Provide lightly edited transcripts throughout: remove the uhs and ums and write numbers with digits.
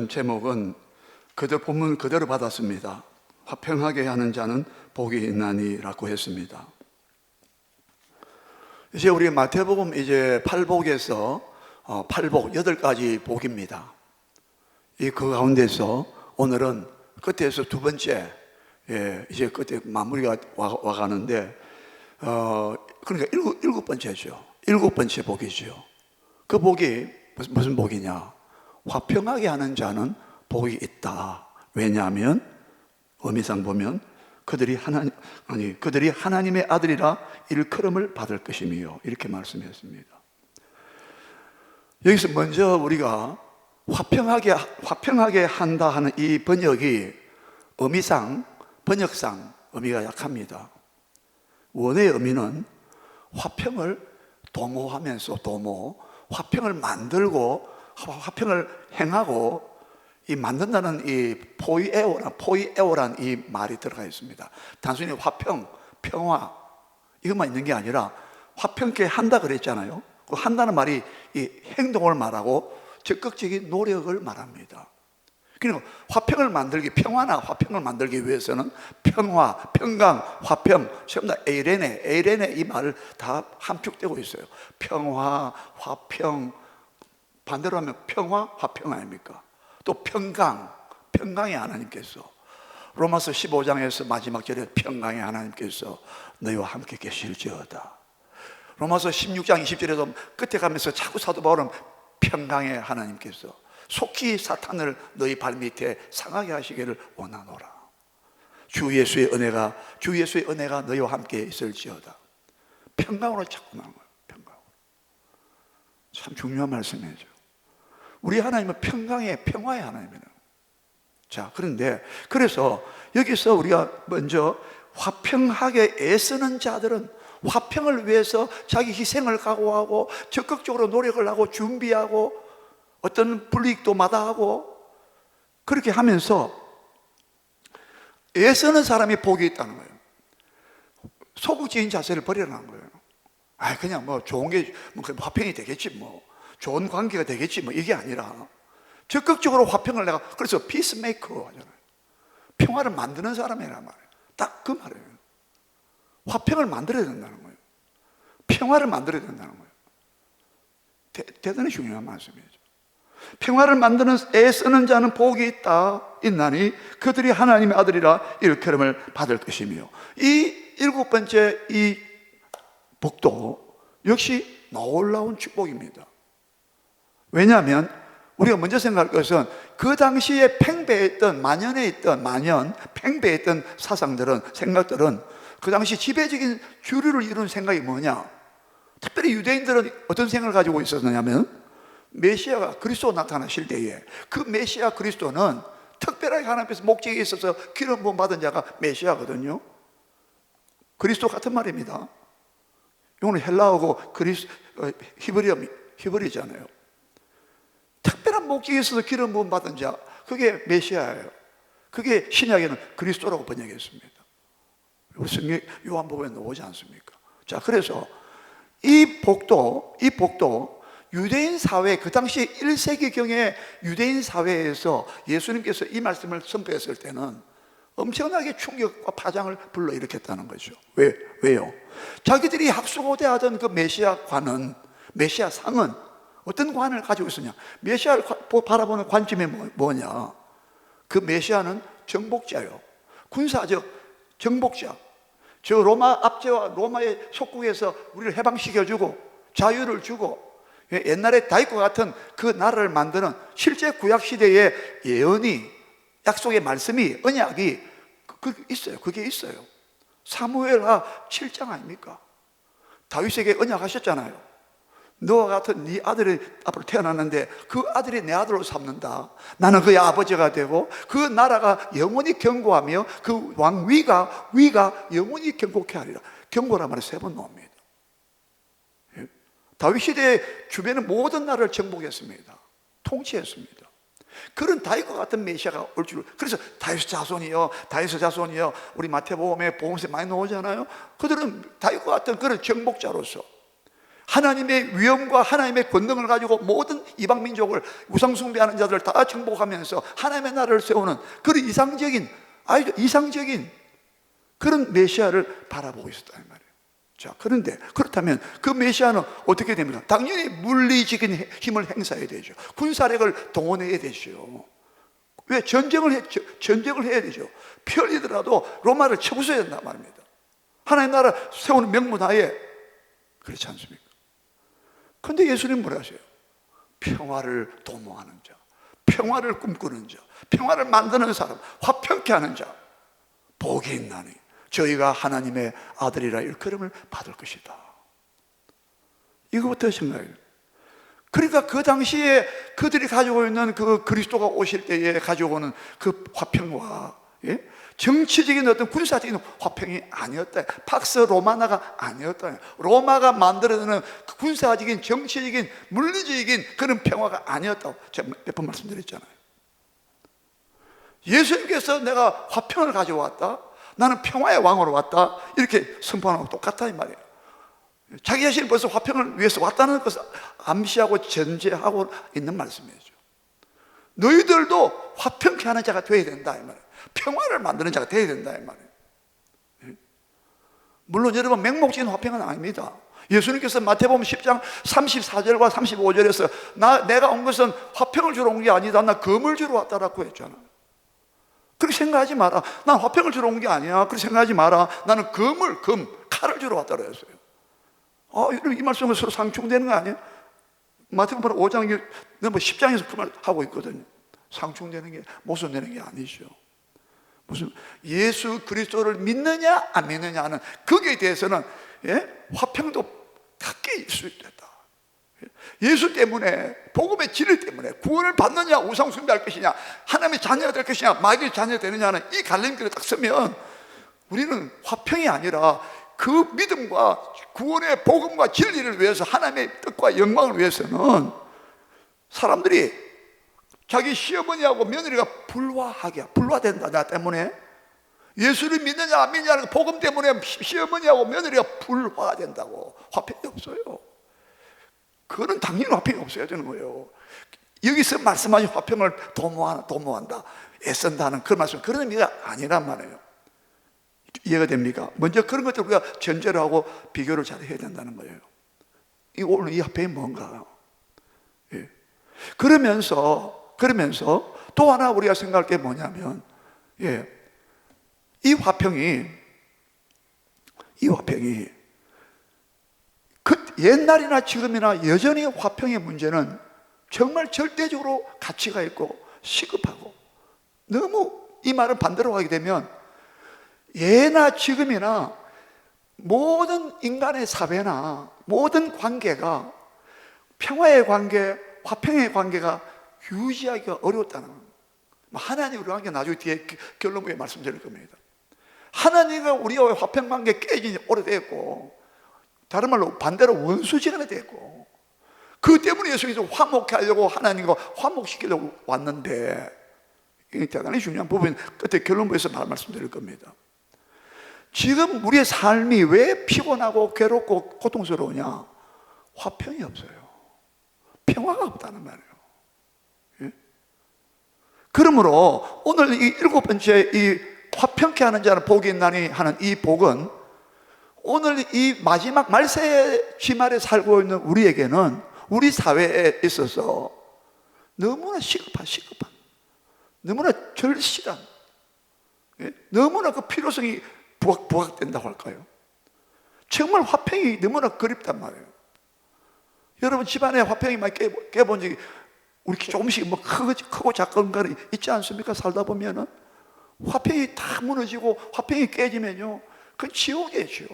제목은 그들 본문 그대로 받았습니다. 화평하게 하는 자는 복이 있나니라고 했습니다. 이제 우리 마태복음 이제 8복에서 8복 8가지 복입니다. 이 그 가운데서 오늘은 끝에서 두 번째, 이제 끝에 마무리가 와가는데 그러니까 일곱 번째죠. 일곱 번째 복이죠. 그 복이 무슨 복이냐? 화평하게 하는 자는 복이 있다. 왜냐하면 의미상 보면 그들이 하나님의 아들이라 일컬음을 받을 것이며 이렇게 말씀했습니다. 여기서 먼저 우리가 화평하게 한다 하는 이 번역이 번역상 의미가 약합니다. 원의 의미는 화평을 도모하면서 화평을 만들고 화평을 행하고 이 만든다는 이 포이에오란 이 말이 들어가 있습니다. 단순히 화평, 평화 이것만 있는 게 아니라 화평케 한다 그랬잖아요. 그 한다는 말이 이 행동을 말하고 적극적인 노력을 말합니다. 그러니까 화평을 만들기, 평화나 화평을 만들기 위해서는 평화, 평강, 화평, 전부 다 에이레네 이 말을 다 함축되고 있어요. 평화, 화평, 반대로 하면 평화, 화평 아닙니까? 또 평강의 하나님께서 로마서 15장에서 마지막 절에 평강의 하나님께서 너희와 함께 계실지어다. 로마서 16장 20절에도 끝에 가면서 자꾸 사도 바울은 평강의 하나님께서 속히 사탄을 너희 발밑에 상하게 하시기를 원하노라. 주 예수의 은혜가 너희와 함께 있을지어다. 평강으로 자꾸 나온 거예요. 평강으로. 참 중요한 말씀이죠. 우리 하나님은 평강의 평화의 하나님이에요. 자, 그래서 여기서 우리가 먼저 화평하게 애쓰는 자들은 화평을 위해서 자기 희생을 각오하고 적극적으로 노력을 하고 준비하고 어떤 불이익도 마다하고 그렇게 하면서 애쓰는 사람이 복이 있다는 거예요. 소극적인 자세를 버리라는 거예요. 그냥 뭐 좋은 게 화평이 되겠지 좋은 관계가 되겠지 이게 아니라 적극적으로 화평을 그래서 피스메이커 하잖아요. 평화를 만드는 사람이란 말이에요. 딱 그 말이에요. 화평을 만들어야 된다는 거예요. 평화를 만들어야 된다는 거예요. 대단히 중요한 말씀이죠. 평화를 만드는 애쓰는 자는 복이 있나니 그들이 하나님의 아들이라 일컬음을 받을 것이며 이 일곱 번째 이 복도 역시 놀라운 축복입니다. 왜냐하면 우리가 먼저 생각할 것은 그 당시에 팽배했던 사상들은 생각들은 그 당시 지배적인 주류를 이룬 생각이 뭐냐? 특별히 유대인들은 어떤 생각을 가지고 있었느냐면 메시아가 그리스도 나타나실 때에 그 메시아 그리스도는 특별하게 하나님께서 목적이 있어서 기름 부음 받은 자가 메시아거든요. 그리스도 같은 말입니다. 이거는 헬라어고 히브리잖아요. 특별한 목적이 있어서 기름 부음 받은 자, 그게 메시아예요. 그게 신약에는 그리스도라고 번역했습니다. 우리 성경 요한복음에 나오지 않습니까? 자, 그래서 이 복도 유대인 사회, 그 당시 1세기경의 유대인 사회에서 예수님께서 이 말씀을 선포했을 때는 엄청나게 충격과 파장을 불러일으켰다는 거죠. 왜요? 자기들이 학수고대하던 그 메시아 상은 어떤 관을 가지고 있었냐? 메시아를 바라보는 관점이 뭐냐? 그 메시아는 정복자요. 군사적 정복자. 저 로마 압제와 로마의 속국에서 우리를 해방시켜주고 자유를 주고 옛날에 다윗과 같은 그 나라를 만드는 실제 구약시대의 예언이 약속의 말씀이 언약이 그게 있어요. 사무엘하 7장 아닙니까? 다윗에게 언약하셨잖아요. 너와 같은 네 아들이 앞으로 태어났는데 그 아들이 내 아들로 삼는다. 나는 그의 아버지가 되고 그 나라가 영원히 견고하며 그 왕위가 영원히 견고케 하리라. 견고란 말을 3번 나옵니다. 다윗 시대의 주변의 모든 나라를 정복했습니다. 통치했습니다. 그런 다윗과 같은 메시아가 올 줄. 그래서 다윗의 자손이요. 우리 마태복음에 복음서에 많이 나오잖아요. 그들은 다윗과 같은 그런 정복자로서 하나님의 위엄과 하나님의 권능을 가지고 모든 이방 민족을 우상숭배하는 자들을 다 정복하면서 하나님의 나라를 세우는 그런 이상적인 그런 메시아를 바라보고 있었다는 말이에요. 자, 그런데 그렇다면 그 메시아는 어떻게 됩니까? 당연히 물리적인 힘을 행사해야 되죠. 군사력을 동원해야 되죠. 왜? 전쟁을 해야 되죠. 편리더라도 로마를 쳐부숴야 된단 말입니다. 하나님 나라 세우는 명분하에. 그렇지 않습니까? 근데 예수님 뭐라 하세요? 평화를 도모하는 자, 평화를 꿈꾸는 자, 평화를 만드는 사람, 화평케 하는 자, 복이 있나니 저희가 하나님의 아들이라 일컬음을 받을 것이다. 이거부터 생각해요. 그러니까 그 당시에 그들이 가지고 있는 그 그리스도가 오실 때에 가지고 오는 그 화평과, 예? 정치적인 어떤 군사적인 화평이 아니었다. 팍스 로마나가 아니었다. 로마가 만들어내는 그 군사적인, 정치적인, 물리적인 그런 평화가 아니었다고 제가 몇 번 말씀드렸잖아요. 예수님께서 내가 화평을 가지고 왔다, 나는 평화의 왕으로 왔다, 이렇게 선포하는 거 똑같다 이 말이에요. 자기 자신이 벌써 화평을 위해서 왔다는 것을 암시하고 전제하고 있는 말씀이죠. 너희들도 화평케 하는 자가 되어야 된다 이 말이에요. 평화를 만드는 자가 되어야 된다 이 말이에요. 물론 여러분, 맹목적인 화평은 아닙니다. 예수님께서 마태복음 10장 34절과 35절에서 내가 온 것은 화평을 주러 온 게 아니다, 나 금을 주러 왔다라고 했잖아. 그렇게 생각하지 마라. 난 화평을 주러 온 게 아니야, 그렇게 생각하지 마라. 나는 칼을 주러 왔다고 했어요. 이 말씀은 서로 상충되는 거 아니에요? 마태복음 5장, 10장에서 그 말 하고 있거든요. 상충되는 게, 모순되는 게 아니죠. 무슨 예수 그리스도를 믿느냐 안 믿느냐 하는 거기에 대해서는, 예? 화평도 갖게 있을 수 있다. 예수 때문에, 복음의 진리 때문에 구원을 받느냐, 우상 숭배할 것이냐, 하나님의 자녀가 될 것이냐, 마귀의 자녀가 되느냐는 이 갈림길에 딱 서면 우리는 화평이 아니라 그 믿음과 구원의 복음과 진리를 위해서, 하나님의 뜻과 영광을 위해서는 사람들이 자기 시어머니하고 며느리가 불화된다. 나 때문에 예수를 믿느냐 안 믿느냐는 복음 때문에 시어머니하고 며느리가 불화된다고. 화평이 없어요. 그거는 당연히 화평이 없어야 되는 거예요. 여기서 말씀하신 화평을 도모한다, 애쓴다는 그 말씀, 그런 의미가 아니란 말이에요. 이해가 됩니까? 먼저 그런 것들 우리가 전제를 하고 비교를 잘 해야 된다는 거예요. 오늘 이 화평이 뭔가. 예. 그러면서 또 하나 우리가 생각할 게 뭐냐면, 예, 이 화평이 그 옛날이나 지금이나 여전히 화평의 문제는 정말 절대적으로 가치가 있고 시급하고, 너무 이 말은 반대로 가게 되면 예나 지금이나 모든 인간의 사회나 모든 관계가, 평화의 관계, 화평의 관계가 유지하기가 어려웠다는 겁니다. 하나님 우리 관계 나중에 뒤에 결론부에 말씀드릴 겁니다. 하나님과 우리와의 화평 관계 깨진 지 오래됐고, 다른 말로 반대로 원수지간이 됐고, 그 때문에 예수님께서 화목케 하려고 하나님과 화목시키려고 왔는데, 이게 대단히 중요한 부분, 끝에 결론부에서 말씀드릴 겁니다. 지금 우리의 삶이 왜 피곤하고 괴롭고 고통스러우냐? 화평이 없어요. 평화가 없다는 말이에요. 예? 그러므로 오늘 이 7번째 이 화평케 하는 자는 복이 있나니 하는 이 복은, 오늘 이 마지막 말세의 지말에 살고 있는 우리에게는, 우리 사회에 있어서 너무나 시급한 너무나 절실한, 예? 너무나 그 필요성이 부각된다고 할까요? 정말 화평이 너무나 그립단 말이에요. 여러분 집안에 화평이 많이 깨본 적이 우리 조금씩 뭐 크고 작은 거 있지 않습니까? 살다 보면은 화평이 다 무너지고 화평이 깨지면요, 그건 지옥이에요.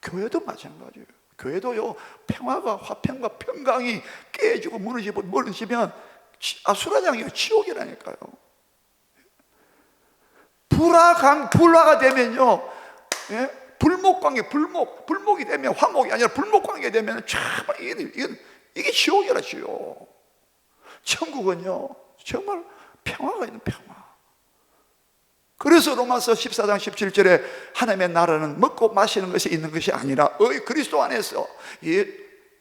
교회도 마찬가지예요. 교회도요, 평화가, 화평과 평강이 깨지고 무너지면 아수라장이에요. 지옥이라니까요. 불화가 되면요, 예? 불목이 되면, 화목이 아니라 불목관계 되면 정말 이게 지옥이라. 지옥. 천국은요 정말 평화가 있는 평화. 그래서 로마서 14장 17절에 하나님의 나라는 먹고 마시는 것이 있는 것이 아니라 그리스도 안에서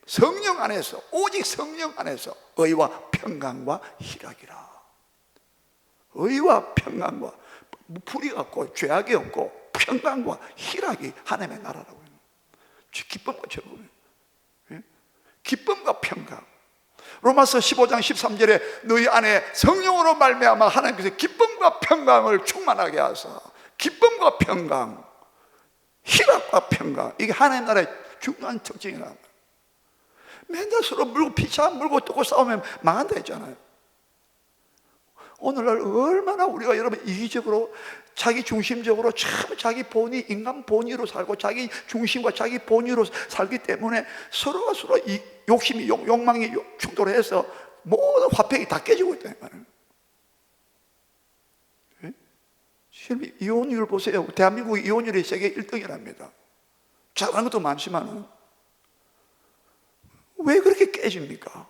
성령 안에서, 오직 성령 안에서 의와 평강과 희락이라. 의와 평강과, 불의가 없고 죄악이 없고 평강과 희락이 하나님의 나라라고 해요. 기쁨과 즐거움, 기쁨과 평강. 로마서 15장 13절에 너희 안에 성령으로 말미암아 하나님께서 기쁨과 평강을 충만하게 하사, 기쁨과 평강, 희락과 평강, 이게 하나님 나라의 중요한 특징이라. 맨날 서로 물고 피차 물고 뜯고 싸우면 망한다 했잖아요. 오늘날 얼마나 우리가 여러분 이기적으로, 자기 중심적으로, 참 자기 본의, 인간 본의로 살고 자기 중심과 자기 본의로 살기 때문에 서로가 서로 이 욕심이, 욕망이 충돌해서 모든 화평이 다 깨지고 있다는 말이에요. 지금 이혼율 보세요. 대한민국 이혼율이 세계 1등이랍니다. 잘하는 것도 많지만 왜 그렇게 깨집니까?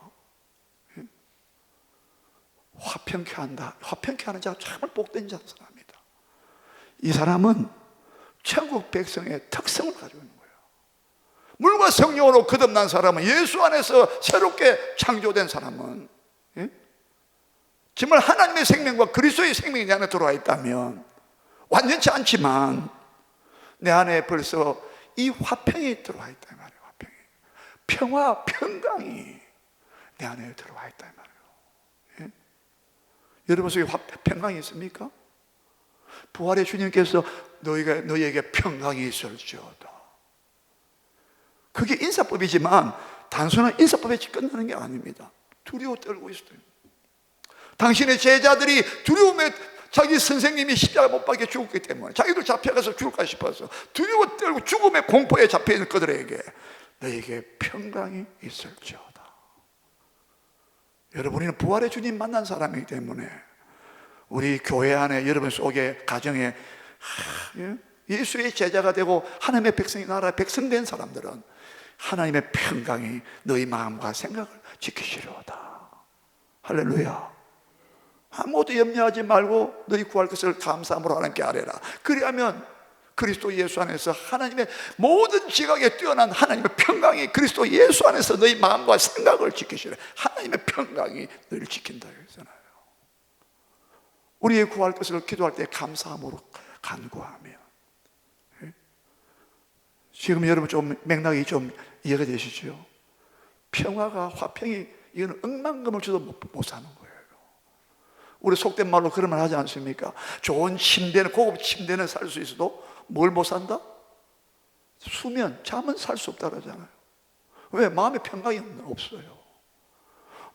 화평케 한다. 화평케 하는 자가 정말 복된 사람이다. 이 사람은 천국 백성의 특성을 가지고 있는 거예요. 물과 성령으로 거듭난 사람은, 예수 안에서 새롭게 창조된 사람은, 정말 하나님의 생명과 그리스도의 생명이 내 안에 들어와 있다면, 완전치 않지만 내 안에 벌써 이 화평이 들어와 있다 이 말이에요. 화평이, 평화, 평강이 내 안에 들어와 있다 이 말이에요. 여러분 속에 평강이 있습니까? 부활의 주님께서 너희에게 평강이 있을지어다. 그게 인사법이지만 단순한 인사법에 끝나는 게 아닙니다. 두려워 떨고 있어요. 당신의 제자들이 두려움에, 자기 선생님이 십자가 못 박혀 죽었기 때문에 자기도 잡혀가서 죽을까 싶어서 두려워 떨고 죽음의 공포에 잡혀있는 그들에게 너에게 평강이 있을지어다. 여러분, 우리는 부활의 주님 만난 사람이기 때문에 우리 교회 안에, 여러분 속에, 가정에 예수의 제자가 되고 하나님의 백성이, 나라의 백성 된 사람들은 하나님의 평강이 너희 마음과 생각을 지키시려다. 할렐루야. 아무것도 염려하지 말고 너희 구할 것을 감사함으로 하나님께 아뢰라. 그리하면 그리스도 예수 안에서 하나님의 모든 지각에 뛰어난 하나님의 평강이 그리스도 예수 안에서 너희 마음과 생각을 지키시라. 하나님의 평강이 너희를 지킨다 했잖아요. 우리의 구할 것을 기도할 때 감사함으로 간구하며. 지금 여러분 좀 맥락이 좀 이해가 되시죠? 평화가, 화평이, 이거는 억만금을 줘도 못 사는 거예요. 우리 속된 말로 그런 말 하지 않습니까? 좋은 침대는, 고급 침대는 살 수 있어도 뭘 못 산다? 수면, 잠은 살 수 없다 그러잖아요. 왜? 마음의 평강이 없어요.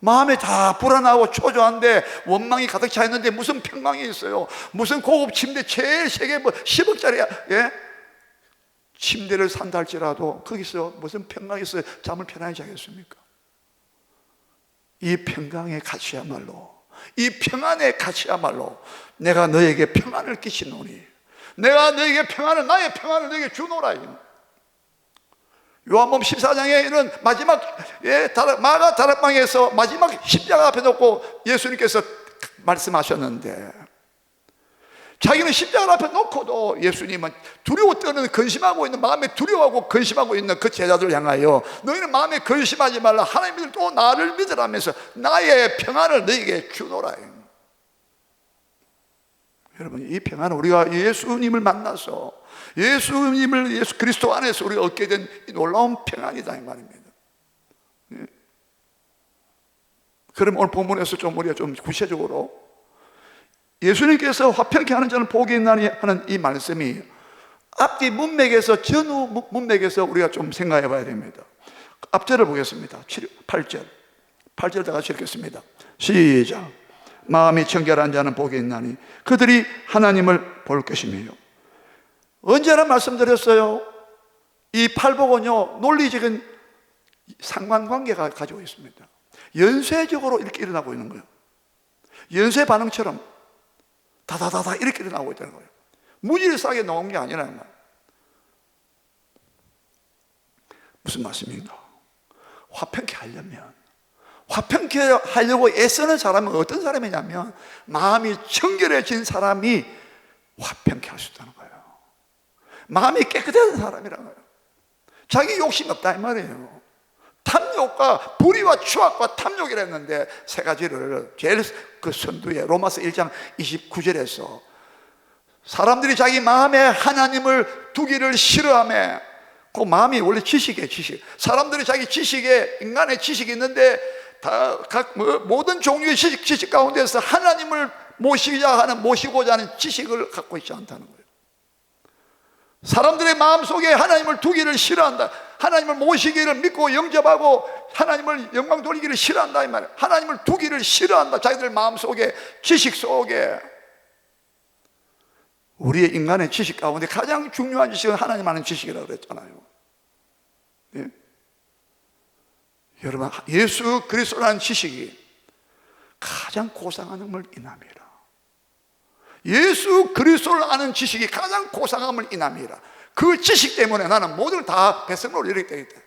마음이 다 불안하고 초조한데, 원망이 가득 차 있는데 무슨 평강이 있어요? 무슨 고급 침대, 제일 세계 뭐 10억짜리 침대를 산다 할지라도 거기서 무슨 평강이 있어요? 잠을 편안히 자겠습니까? 이 평강의 가치야말로, 이 평안의 가치야말로 내가 너에게 평안을 끼치노니, 내가 너에게 평안을, 나의 평안을 너에게 주노라. 요한복음 14장에 이런 마지막 마가 다락방에서 마지막 십자가 앞에 놓고 예수님께서 말씀하셨는데, 자기는 십자가 앞에 놓고도 예수님은 두려워 떠는, 근심하고 있는, 마음에 두려워하고 근심하고 있는 그 제자들을 향하여 너희는 마음에 근심하지 말라, 하나님을 또 나를 믿으라면서 나의 평안을 너희에게 주노라. 여러분, 이 평안은 우리가 예수님을 만나서, 예수 그리스도 안에서 우리가 얻게 된 이 놀라운 평안이다 이 말입니다. 그럼 오늘 본문에서 좀 우리가 좀 구체적으로, 예수님께서 화평케 하는 자는 복이 있나니 하는 이 말씀이 앞뒤 문맥에서, 전후 문맥에서 우리가 좀 생각해 봐야 됩니다. 앞절을 보겠습니다. 8절 다 같이 읽겠습니다. 시작. 마음이 청결한 자는 복이 있나니 그들이 하나님을 볼 것이며. 언제나 말씀드렸어요. 이 팔복은요, 논리적인 상관관계가 가지고 있습니다. 연쇄적으로 이렇게 일어나고 있는 거예요. 연쇄 반응처럼 다다다다 이렇게 일어나고 있다는 거예요. 무질서하게 나온 게 아니라. 무슨 말씀입니까? 화평케 하려면, 화평케 하려고 애쓰는 사람은 어떤 사람이냐면, 마음이 청결해진 사람이 화평케 할 수 있다는 거예요. 마음이 깨끗한 사람이라는 거예요. 자기 욕심이 없다 이 말이에요. 탐욕 탐욕과 불의와 추악과 탐욕이라 했는데 세 가지를 제일 그 선두에 로마서 1장 29절에서 사람들이 자기 마음에 하나님을 두기를 싫어하며, 그 마음이 원래 지식이에요. 지식. 사람들이 자기 지식에, 인간의 지식이 있는데 모든 종류의 지식 가운데서 하나님을 모시고자 하는 지식을 갖고 있지 않다는 거예요. 사람들의 마음속에 하나님을 두기를 싫어한다, 하나님을 모시기를 믿고 영접하고 하나님을 영광 돌리기를 싫어한다 이 말이에요. 하나님을 두기를 싫어한다. 자기들 마음속에, 지식 속에. 우리의 인간의 지식 가운데 가장 중요한 지식은 하나님 아는 지식이라고 그랬잖아요. 예? 여러분, 예수 그리스도라는 지식이 가장 고상함을 인함이라. 예수 그리스도를 아는 지식이 가장 고상함을 인함이라. 그 지식 때문에 나는 모든 다 백성으로 이르게 되겠다.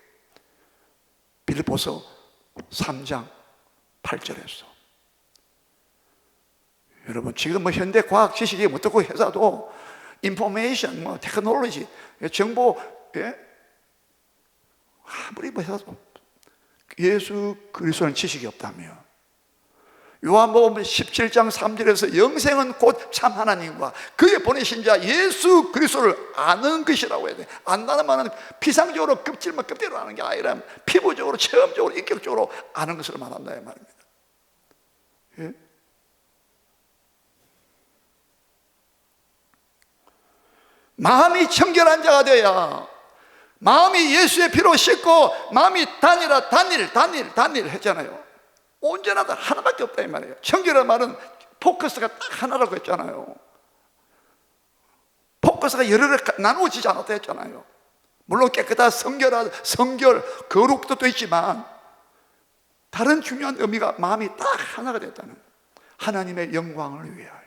빌립보서 3장 8절에서. 여러분, 지금 뭐 현대 과학 지식이 어떻고 해서도 인포메이션, 뭐 테크놀로지, 정보, 예? 아무리 뭐 해도 예수 그리스도는 지식이 없다면, 요한복음 17장 3절에서 영생은 곧 참 하나님과 그의 보내신 자 예수 그리스도를 아는 것이라고 해야 돼. 안다는 말은 피상적으로 껍질만 껍질로 아는 게 아니라 피부적으로, 체험적으로, 인격적으로 아는 것을 말한다 이 말입니다. 예? 마음이 청결한 자가 되어야, 마음이 예수의 피로 씻고 마음이 단일 했잖아요. 언제나 다 하나밖에 없다 이 말이에요. 청결한 말은 포커스가 딱 하나라고 했잖아요. 포커스가 여러 개 나누어지지 않았다 했잖아요. 물론 깨끗한 성결, 거룩도 있지만 다른 중요한 의미가 마음이 딱 하나가 됐다는, 하나님의 영광을 위하여,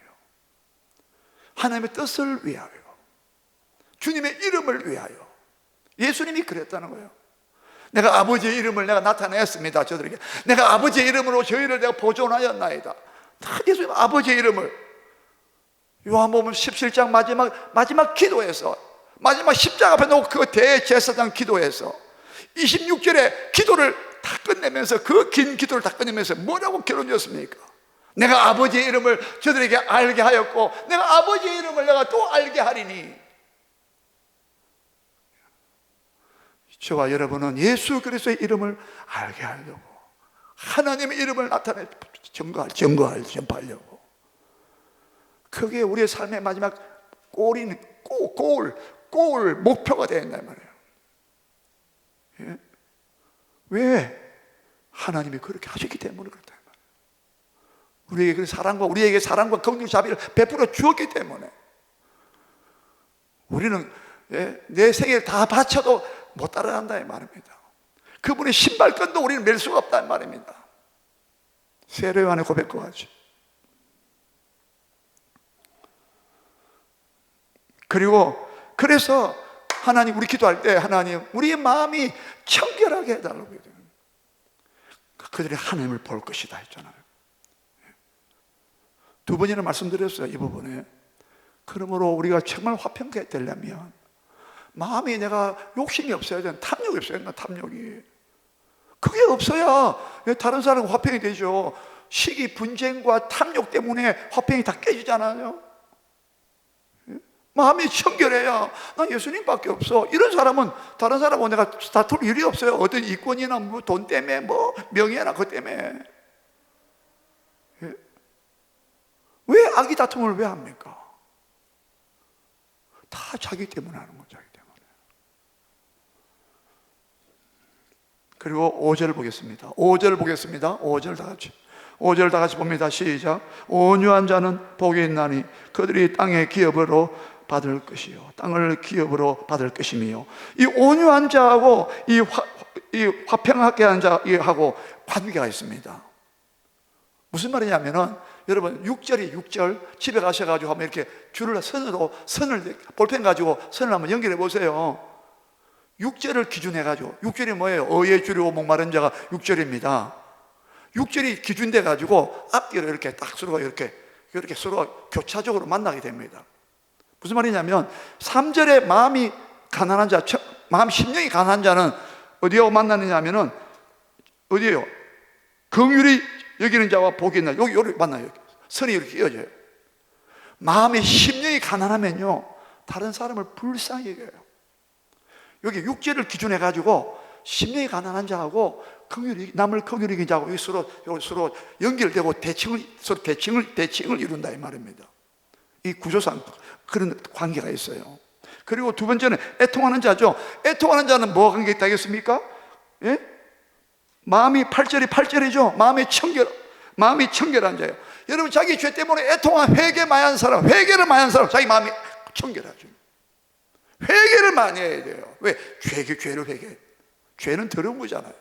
하나님의 뜻을 위하여, 주님의 이름을 위하여. 예수님이 그랬다는 거예요. 내가 아버지의 이름을 내가 나타냈습니다. 저들에게 내가 아버지의 이름으로 저희를 내가 보존하였나이다. 다 예수님 아버지의 이름을. 요한복음 17장 마지막 기도에서, 마지막 십자가 앞에 놓고 그 대제사장 기도에서 26절에 기도를 다 끝내면서, 그 긴 기도를 다 끝내면서 뭐라고 결론이었습니까? 내가 아버지의 이름을 저들에게 알게 하였고 내가 아버지의 이름을 내가 또 알게 하리니. 저와 여러분은 예수 그리스도의 이름을 알게 하려고, 하나님의 이름을 나타내 전파하려고, 그게 우리의 삶의 마지막 골 목표가 되어 있단 말이에요. 예? 왜? 하나님이 그렇게 하셨기 때문에 그렇다 말이에요. 우리에게 사랑과 긍휼 자비를 베풀어 주었기 때문에. 우리는 내 생애를 다 바쳐도 못 따라간다 이 말입니다. 그분의 신발끈도 우리는 맬 수가 없다 이 말입니다. 세례 요한의 고백과 같이. 그래서 하나님, 우리 기도할 때 하나님 우리의 마음이 청결하게 해달라고 해요. 그들이 하나님을 볼 것이다 했잖아요. 두 번이나 말씀드렸어요 이 부분에. 그러므로 우리가 정말 화평케 되려면 마음이, 내가 욕심이 없어야 되는, 탐욕이 없어야 된다. 탐욕이 그게 없어야 다른 사람과 화평이 되죠. 시기, 분쟁과 탐욕 때문에 화평이 다 깨지잖아요. 마음이 청결해야, 난 예수님밖에 없어, 이런 사람은 다른 사람하고 내가 다툴 일이 없어요. 어떤 이권이나 뭐 돈 때문에, 뭐 명예나 그것 때문에. 왜 악이 다툼을 왜 합니까? 다 자기 때문에 하는 거죠. 자기 때문에. 그리고 5절 보겠습니다. 5절 다 같이 봅니다. 시작. 온유한 자는 복이 있나니 그들이 땅의 기업으로 받을 것이요, 땅을 기업으로 받을 것이며. 이 온유한 자하고 이 화평하게 한 자하고 관계가 있습니다. 무슨 말이냐면은, 여러분 6절 집에 가셔가지고 한번 이렇게 선을 볼펜 가지고 선을 한번 연결해 보세요. 6절을 기준해가지고, 6절이 뭐예요? 어에 주려고 목마른 자가 6절입니다. 6절이 기준돼 가지고 앞뒤로 이렇게 딱 서로가 이렇게 서로가 교차적으로 만나게 됩니다. 무슨 말이냐면 3절에 마음이 가난한 자, 마음 심령이 가난한 자는 어디하고 만나느냐 하면은 어디에요? 긍휼히 여기는 자와 복이 있나. 여기 만나요. 선이 이렇게 이어져요. 마음이 심령이 가난하면요, 다른 사람을 불쌍히 여겨요. 여기 육체를 기준해 가지고 심령이 가난한 자하고 남을 긍휼히 여기는 자하고 서로 연결되고 서로 대칭을 이룬다 이 말입니다. 이 구조상 그런 관계가 있어요. 그리고 두 번째는 애통하는 자죠. 애통하는 자는 뭐가 관계 있다겠습니까? 예? 마음이 8절이죠. 마음이 청결한 자예요. 여러분, 자기 죄 때문에 애통한 회개를 많이 한 사람, 자기 마음이 청결하죠. 회개를 많이 해야 돼요. 왜? 죄를 회개. 죄는 더러운 거잖아요.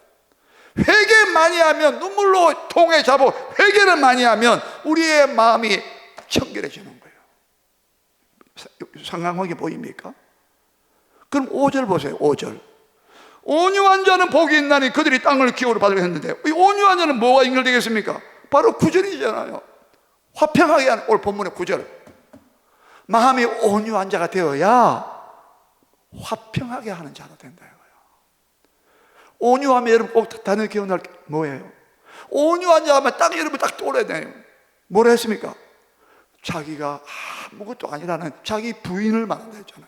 회개 많이 하면, 눈물로 통해 잡고 회개를 많이 하면 우리의 마음이 청결해지는 거예요. 상황하게 보입니까? 그럼 5절 보세요. 5절. 온유한 자는 복이 있나니 그들이 땅을 기업으로 받으려 했는데, 이 온유한 자는 뭐가 연결되겠습니까? 바로 9절이잖아요. 화평하게 하는, 오늘 본문의 9절. 마음이 온유한 자가 되어야 화평하게 하는 자가 된다 이거예요. 온유하면 여러분 꼭 단어 기억날 게 뭐예요? 온유한 자 하면 딱 여러분 딱 떠올려야 돼요. 뭐라 했습니까? 자기가 아무것도 아니라는 자기 부인을 말한다 했잖아요.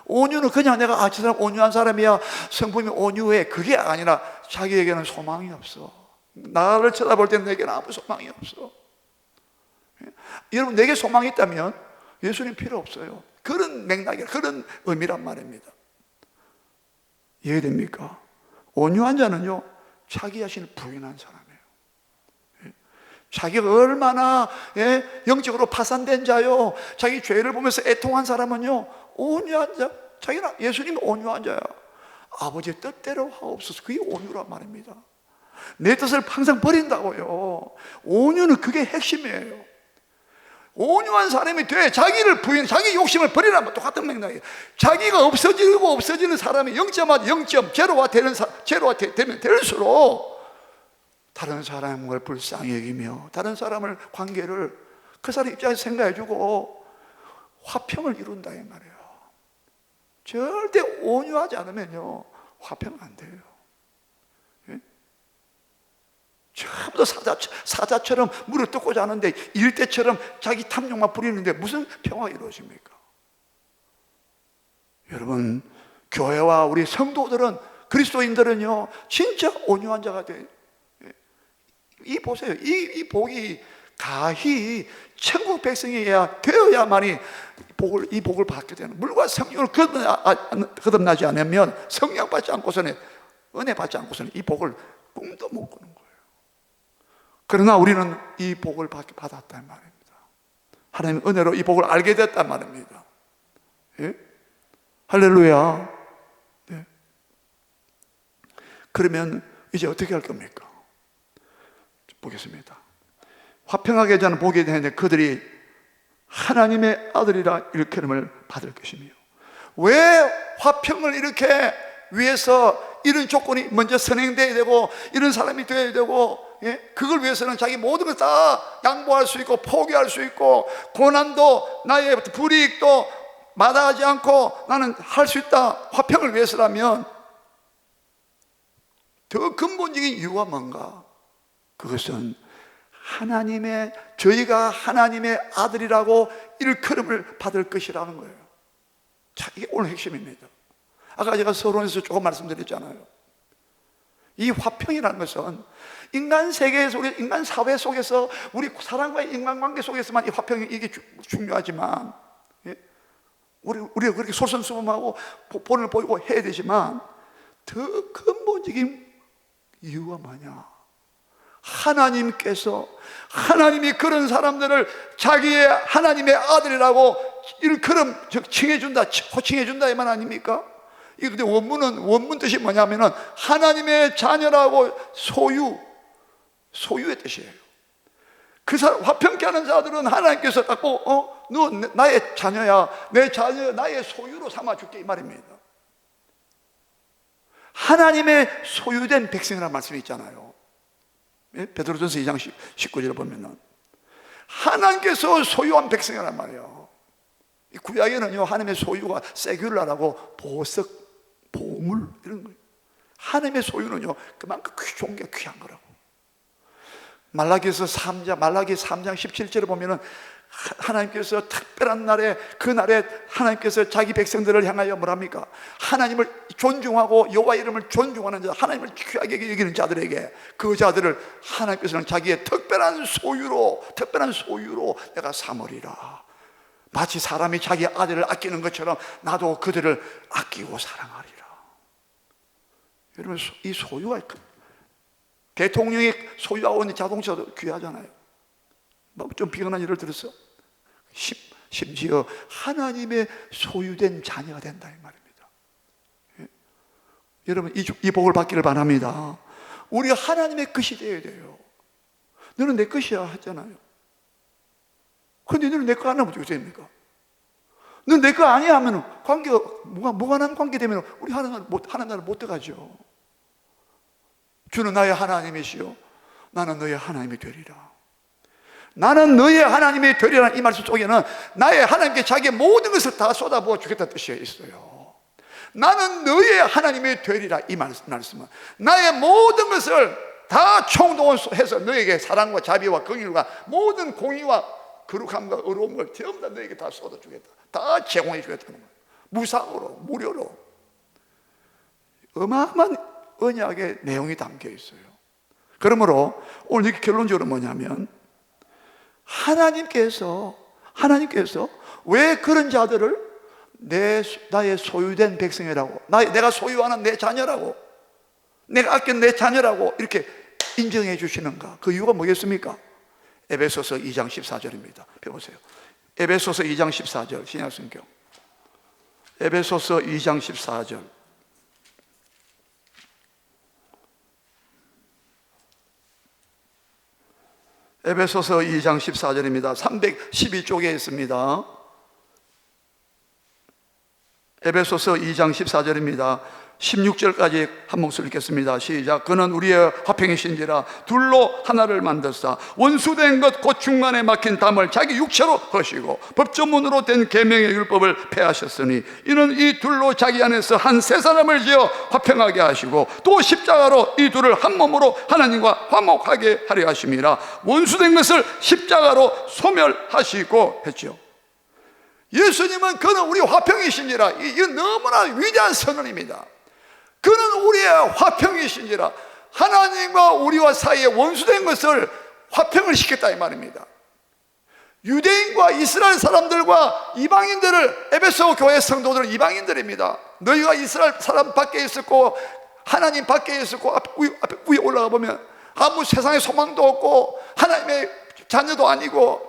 온유는 그냥 내가 저 사람 온유한 사람이야, 성품이 온유해, 그게 아니라 자기에게는 소망이 없어. 나를 쳐다볼 때는 내게는 아무 소망이 없어. 여러분, 내게 소망이 있다면 예수님 필요 없어요. 그런 맥락이, 그런 의미란 말입니다. 이해됩니까? 온유한 자는요, 자기 자신을 부인한 사람이에요. 자기가 얼마나 영적으로 파산된 자요, 자기 죄를 보면서 애통한 사람은요, 온유한 자. 자기는 예수님이 온유한 자야. 아버지의 뜻대로 하옵소서. 그게 온유란 말입니다. 내 뜻을 항상 버린다고요. 온유는 그게 핵심이에요. 온유한 사람이 돼. 자기를 자기 욕심을 버리라는 건 똑같은 맥락이에요. 자기가 없어지는 사람이 0.0 제로화 되면 될수록 다른 사람을 불쌍히 여기며 다른 사람을 관계를 그 사람 입장에서 생각해주고 화평을 이룬다 이 말이에요. 절대 온유하지 않으면요, 화평 안 돼요. 예? 전부 사자처럼 물을 뜯고 자는데, 일대처럼 자기 탐욕만 부리는데 무슨 평화가 이루어집니까? 여러분, 교회와 우리 성도들은, 그리스도인들은요, 진짜 온유한 자가 돼요. 이 보세요. 이 복이 가히 천국 백성이어야 되어야만이 이 복을 받게 되는, 물과 성령을 거듭나지 않으면, 성령 받지 않고서는, 은혜 받지 않고서는 이 복을 꿈도 못 꾸는 거예요. 그러나 우리는 이 복을 받았단 말입니다. 하나님의 은혜로 이 복을 알게 됐단 말입니다. 예? 할렐루야. 네. 그러면 이제 어떻게 할 겁니까? 보겠습니다. 화평하게 자는 복이 되는데 그들이 하나님의 아들이라 일컬음을 받을 것이며. 왜 화평을 이렇게 위해서 이런 조건이 먼저 선행돼야 되고 이런 사람이 되어야 되고, 그걸 위해서는 자기 모든 걸 다 양보할 수 있고 포기할 수 있고, 고난도 나의 불이익도 마다하지 않고 나는 할 수 있다, 화평을 위해서라면 더 근본적인 이유가 뭔가? 그것은 저희가 하나님의 아들이라고 일컬음을 받을 것이라는 거예요. 자, 이게 오늘 핵심입니다. 아까 제가 서론에서 조금 말씀드렸잖아요. 이 화평이라는 것은 인간 세계에서, 우리 인간 사회 속에서, 우리 사람과의 인간관계 속에서만 이 화평이 이게 중요하지만, 우리가 그렇게 솔선수범하고 본을 보이고 해야 되지만, 더 근본적인 이유가 뭐냐? 하나님이 그런 사람들을 자기의 하나님의 아들이라고 일컬음 칭해준다, 호칭해준다 이 말 아닙니까? 근데 원문 뜻이 뭐냐면은 하나님의 자녀라고 소유의 뜻이에요. 그 사람, 화평케 하는 자들은 하나님께서 딱 너 나의 자녀야, 내 자녀 나의 소유로 삼아줄게 이 말입니다. 하나님의 소유된 백성이라는 말씀이 있잖아요. 베드로전서 2장 19절을 보면은 하나님께서 소유한 백성이란 말이에요. 이 구약에는요, 하나님의 소유가 세귤라라고 보석, 보물 이런 거예요. 하나님의 소유는요, 그만큼 좋은 게 귀한 거라고. 말라기 3장 17절에 보면은 하나님께서 특별한 날에, 그날에 하나님께서 자기 백성들을 향하여 뭐랍니까? 하나님을 존중하고 여호와 이름을 존중하는 자, 하나님을 귀하게 여기는 자들에게, 그 자들을 하나님께서는 자기의 특별한 소유로 내가 삼으리라. 마치 사람이 자기 아들을 아끼는 것처럼 나도 그들을 아끼고 사랑하리라. 여러분, 이 소유가, 대통령이 소유하고 있는 자동차도 귀하잖아요. 좀 비근한 예를 들어서 심지어 하나님의 소유된 자녀가 된다 이 말입니다. 예? 여러분, 이 복을 받기를 바랍니다. 우리가 하나님의 것이 되어야 돼요. 너는 내 것이야 했잖아요. 그런데 너는 내 거 안 하면 어떻게 됩니까? 너는 내 거 아니야 하면 관계가 무관한 관계 되면 우리 하나님 나라를 못 들어가죠. 주는 나의 하나님이시요 나는 너의 하나님이 되리라. 나는 너의 하나님이 되리라는 이 말씀 속에는 나의 하나님께 자기의 모든 것을 다 쏟아부어 주겠다는 뜻이 있어요. 나는 너의 하나님이 되리라. 이 말씀은 나의 모든 것을 다 총동원해서 너에게 사랑과 자비와 긍휼과 모든 공의와 거룩함과 의로움을 전부 다 너에게 다 쏟아주겠다. 다 제공해 주겠다는 거예요. 무상으로, 무료로. 어마어마한 언약의 내용이 담겨 있어요. 그러므로 오늘 이렇게 결론적으로 뭐냐면, 하나님께서 왜 그런 자들을 나의 소유된 백성이라고, 내가 소유하는 내 자녀라고, 내가 아낀 내 자녀라고 이렇게 인정해 주시는가? 그 이유가 뭐겠습니까? 에베소서 2장 14절입니다. 펴보세요. 에베소서 2장 14절 신약성경. 에베소서 2장 14절. 에베소서 2장 14절입니다. 312쪽에 있습니다. 에베소서 2장 14절입니다. 16절까지 한 목소리 읽겠습니다. 시작. 그는 우리의 화평이신지라 둘로 하나를 만드사 원수된 것 곧 중간에 막힌 담을 자기 육체로 허시고 법조문으로 된 계명의 율법을 폐하셨으니 이는 이 둘로 자기 안에서 한 세 사람을 지어 화평하게 하시고 또 십자가로 이 둘을 한 몸으로 하나님과 화목하게 하려 하심이라. 원수된 것을 십자가로 소멸하시고 했죠. 예수님은 그는 우리 화평이신지라. 이건 너무나 위대한 선언입니다. 그는 우리의 화평이신지라. 하나님과 우리와 사이에 원수된 것을 화평을 시켰다 이 말입니다. 유대인과 이스라엘 사람들과 이방인들을, 에베소 교회 성도들은 이방인들입니다. 너희가 이스라엘 사람 밖에 있었고 하나님 밖에 있었고 위에 올라가 보면 아무 세상에 소망도 없고 하나님의 자녀도 아니고,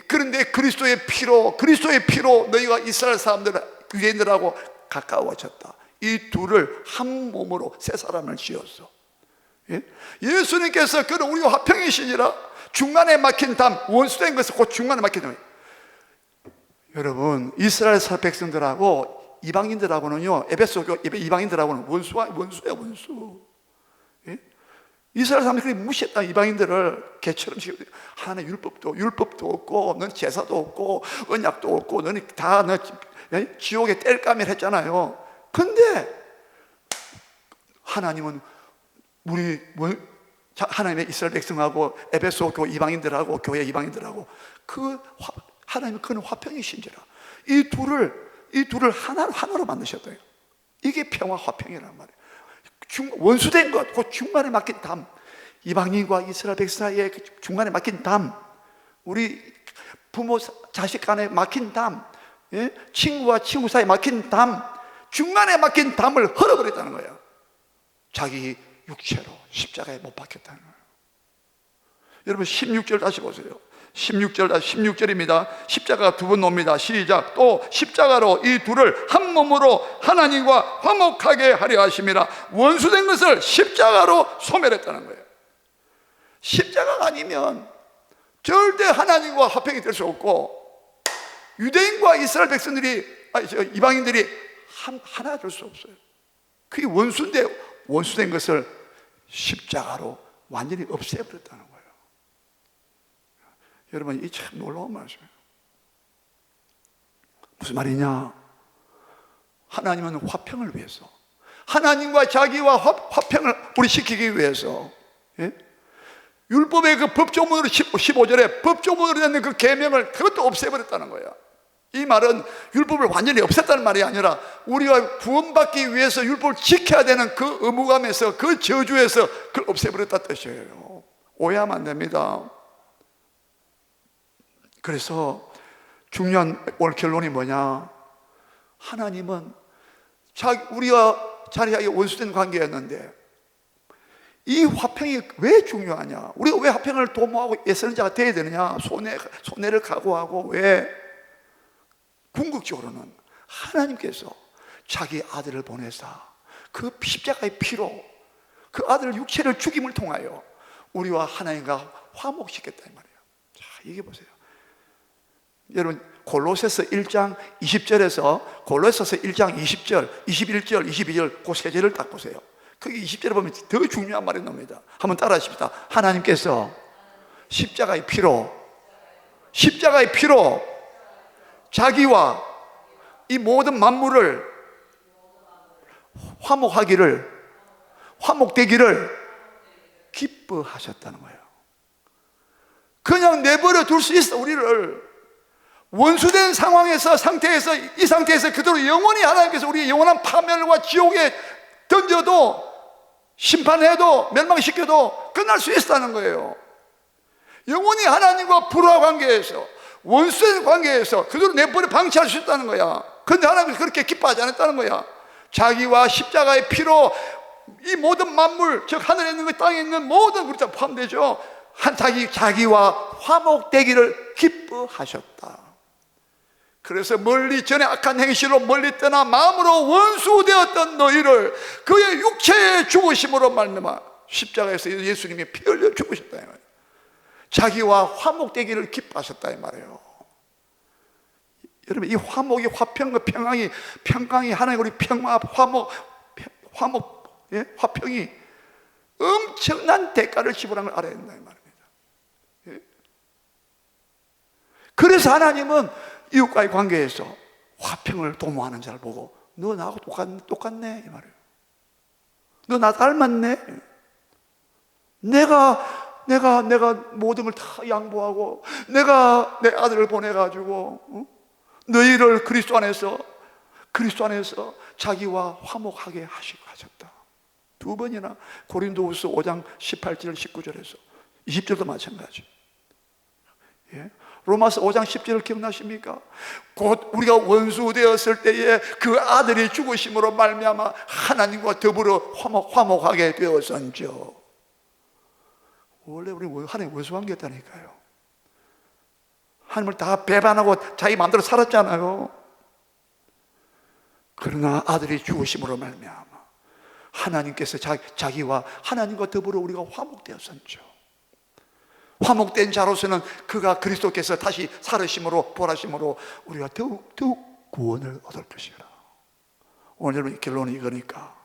그런데 그리스도의 피로 너희가 이스라엘 사람들, 유대인들하고 가까워졌다. 이 둘을 한 몸으로 세 사람을 지었어. 예? 예수님께서 그는 우리와 화평이시니라. 중간에 막힌 담, 원수된 것을 곧 중간에 막힌 담. 여러분, 이스라엘 백성들하고 이방인들하고는요, 에베소 이방인들하고는 원수야, 원수. 예? 이스라엘 사람들이 무시했다. 이방인들을 개처럼 지금 하나의 율법도 없고, 너는 제사도 없고, 언약도 없고, 너는 다 지옥에 뗄감을 했잖아요. 근데 하나님은 하나님의 이스라엘 백성하고 에베소 이방인들하고 교회 이방인들하고 하나님은 그는 화평이신지라. 이 둘을 하나로 만드셨대요. 이게 평화 화평이란 말이에요. 원수된 것, 그 중간에 막힌 담, 이방인과 이스라엘 백성 사이에 중간에 막힌 담, 우리 부모 자식 간에 막힌 담, 예? 친구와 친구 사이에 막힌 담, 중간에 막힌 담을 헐어버렸다는 거예요. 자기 육체로 십자가에 못 박혔다는 거예요. 여러분 16절 다시 보세요. 16절입니다. 십자가가 두 번 놉니다. 시작. 또 십자가로 이 둘을 한 몸으로 하나님과 화목하게 하려 하심이라. 원수된 것을 십자가로 소멸했다는 거예요. 십자가가 아니면 절대 하나님과 화평이 될 수 없고, 유대인과 이스라엘 백성들이, 이방인들이 하나 될 수 없어요. 그게 원수인데 원수된 것을 십자가로 완전히 없애버렸다는 거예요. 여러분, 이 참 놀라운 말씀이에요. 무슨 말이냐? 하나님은 화평을 위해서, 하나님과 자기와 화평을 우리 시키기 위해서, 예? 율법의 그 법조문으로 15절에 법조문으로 되는 그 계명을 그것도 없애버렸다는 거야. 이 말은 율법을 완전히 없앴다는 말이 아니라 우리가 구원받기 위해서 율법을 지켜야 되는 그 의무감에서, 그 저주에서 그걸 없애버렸다 뜻이에요. 오해하면 안 됩니다. 그래서 중요한 오늘 결론이 뭐냐? 하나님은 우리와 자리하게 원수된 관계였는데 이 화평이 왜 중요하냐? 우리가 왜 화평을 도모하고 애쓰는 자가 되어야 되느냐? 손해를 각오하고. 왜? 궁극적으로는 하나님께서 자기 아들을 보내사 그 십자가의 피로 그 아들 육체를 죽임을 통하여 우리와 하나님과 화목시켰다 이 말이에요. 자, 얘기해 보세요. 여러분 골로새서 1장 20절에서 골로새서 1장 20절, 21절, 22절 그 세 절을 딱 보세요. 거기 20절에 보면 더 중요한 말이 나옵니다. 한번 따라 하십시다. 하나님께서 십자가의 피로 자기와 이 모든 만물을 화목되기를 기뻐하셨다는 거예요. 그냥 내버려 둘 수 있어. 우리를 원수된 상태에서 이 상태에서 그대로 영원히 하나님께서 우리의 영원한 파멸과 지옥에 던져도, 심판해도, 멸망시켜도 끝날 수 있다는 거예요. 영원히 하나님과 불화 관계에서, 원수된 관계에서 그대로 내버려 방치할 수 있다는 거야. 그런데 하나님은 그렇게 기뻐하지 않았다는 거야. 자기와 십자가의 피로 이 모든 만물, 즉 하늘에 있는 것, 땅에 있는 모든 우리 다 포함되죠. 자기와 화목되기를 기뻐하셨다. 그래서 멀리 전에 악한 행실로 멀리 떠나 마음으로 원수되었던 너희를 그의 육체의 죽으심으로 말미암아 십자가에서 예수님이 피 흘려 죽으셨다 이 말이에요. 자기와 화목되기를 기뻐하셨다 이 말이에요. 여러분 이 화목이, 화평과 평강이 하나님 우리 평화, 화평이 엄청난 대가를 지불한 걸 알아야 된다 이 말입니다. 예? 그래서 하나님은 이웃과의 관계에서 화평을 도모하는 자를 보고 너 나하고 똑같네 이 말이에요. 너 나 닮았네. 내가 모든 걸 다 양보하고 내가 내 아들을 보내가지고 너희를 그리스도 안에서 자기와 화목하게 하셨다. 두 번이나 고린도후서 5장 18절 19절에서 20절도 마찬가지. 예? 로마서 5장 10절을 기억나십니까? 곧 우리가 원수 되었을 때에 그 아들이 죽으심으로 말미암아 하나님과 더불어 화목하게 되었은즉. 원래 우리 하나님 원수 관계였다니까요. 하나님을 다 배반하고 자기 마음대로 살았잖아요. 그러나 아들이 죽으심으로 말미암아 하나님께서 자기와 하나님과 더불어 우리가 화목되었은즉. 화목된 자로서는 그가 그리스도께서 다시 살으심으로 부활하심으로 우리가 더욱 구원을 얻을 것이라. 오늘 여러분 결론은 이거니까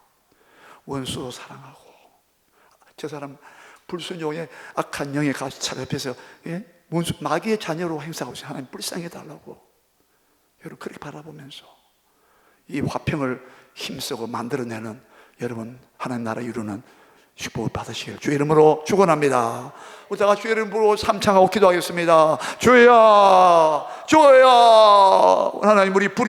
원수 사랑하고 저 사람 불순종의 악한 영에 같이 찾아뵈서 마귀의 자녀로 행사하고 있어요. 하나님 불쌍해 달라고 여러분 그렇게 바라보면서 이 화평을 힘쓰고 만들어내는 여러분 하나님 나라 이루는 축복을 받으시길 주의 이름으로 축원합니다. 우리가 주의 이름으로 삼창하고 기도하겠습니다. 주여 하나님 우리